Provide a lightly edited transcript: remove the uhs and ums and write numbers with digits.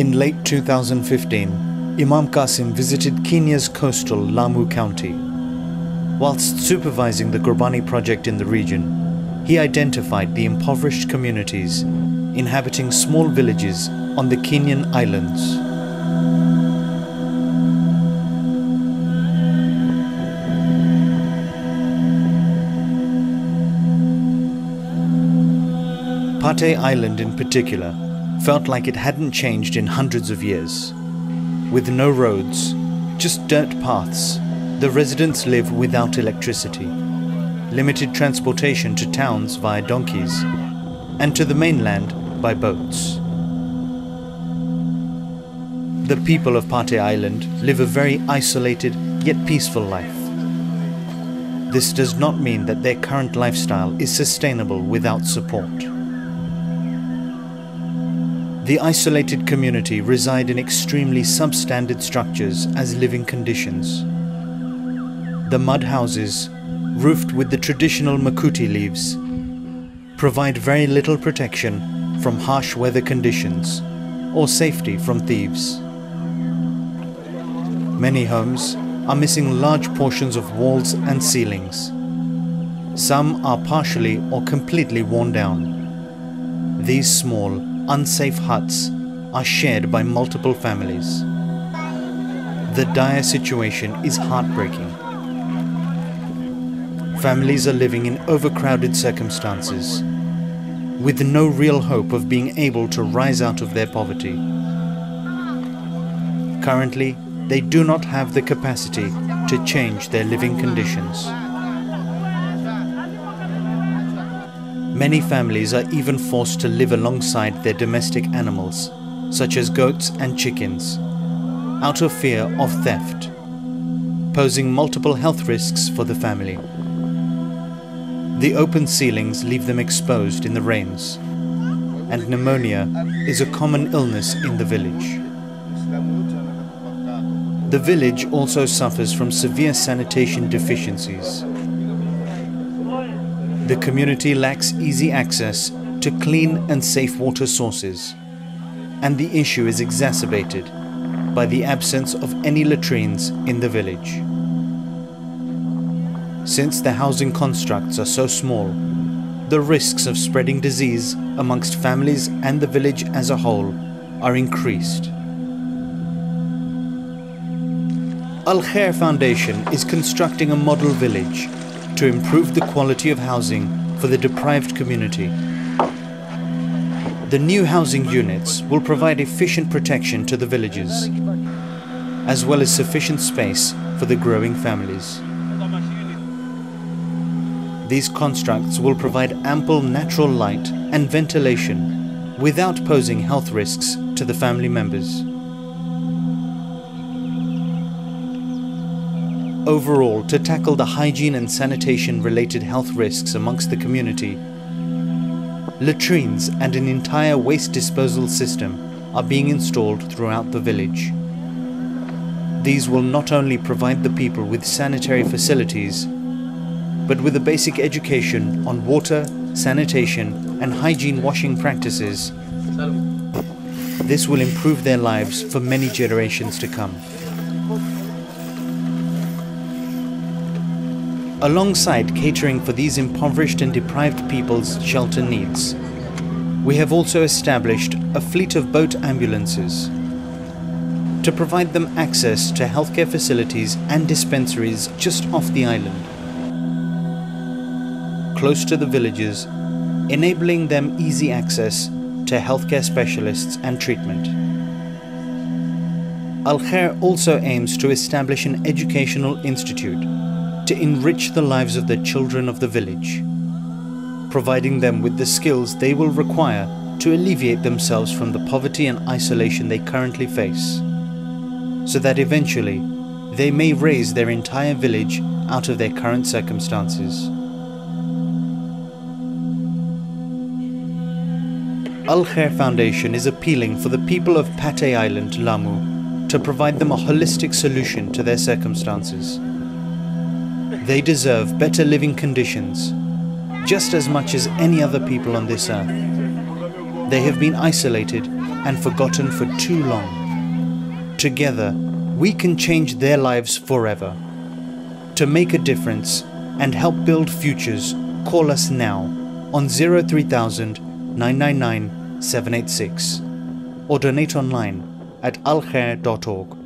In late 2015, Imam Qasim visited Kenya's coastal Lamu County. Whilst supervising the Gurbani project in the region, he identified the impoverished communities inhabiting small villages on the Kenyan islands. Pate Island in particular felt like it hadn't changed in hundreds of years. With no roads, just dirt paths, the residents live without electricity, limited transportation to towns via donkeys, and to the mainland by boats. The people of Pate Island live a very isolated yet peaceful life. This does not mean that their current lifestyle is sustainable without support. The isolated community reside in extremely substandard structures as living conditions. The mud houses, roofed with the traditional makuti leaves, provide very little protection from harsh weather conditions or safety from thieves. Many homes are missing large portions of walls and ceilings. Some are partially or completely worn down. These small, unsafe huts are shared by multiple families. The dire situation is heartbreaking. Families are living in overcrowded circumstances, with no real hope of being able to rise out of their poverty. Currently, they do not have the capacity to change their living conditions. Many families are even forced to live alongside their domestic animals, such as goats and chickens, out of fear of theft, posing multiple health risks for the family. The open ceilings leave them exposed in the rains, and pneumonia is a common illness in the village. The village also suffers from severe sanitation deficiencies. The community lacks easy access to clean and safe water sources, and the issue is exacerbated by the absence of any latrines in the village. Since the housing constructs are so small, the risks of spreading disease amongst families and the village as a whole are increased. Al-Khair Foundation is constructing a model village to improve the quality of housing for the deprived community. The new housing units will provide efficient protection to the villagers, as well as sufficient space for the growing families. These constructs will provide ample natural light and ventilation without posing health risks to the family members. Overall, to tackle the hygiene and sanitation related health risks amongst the community, latrines and an entire waste disposal system are being installed throughout the village. These will not only provide the people with sanitary facilities, but with a basic education on water, sanitation and hygiene washing practices. This will improve their lives for many generations to come. Alongside catering for these impoverished and deprived people's shelter needs, we have also established a fleet of boat ambulances to provide them access to healthcare facilities and dispensaries just off the island, close to the villages, enabling them easy access to healthcare specialists and treatment. Al-Khair also aims to establish an educational institute to enrich the lives of the children of the village, providing them with the skills they will require to alleviate themselves from the poverty and isolation they currently face, so that eventually they may raise their entire village out of their current circumstances. Al-Khair Foundation is appealing for the people of Pate Island, Lamu, to provide them a holistic solution to their circumstances. They deserve better living conditions, just as much as any other people on this earth. They have been isolated and forgotten for too long. Together, we can change their lives forever. To make a difference and help build futures, call us now on 03000 999 786 or donate online at alkhair.org.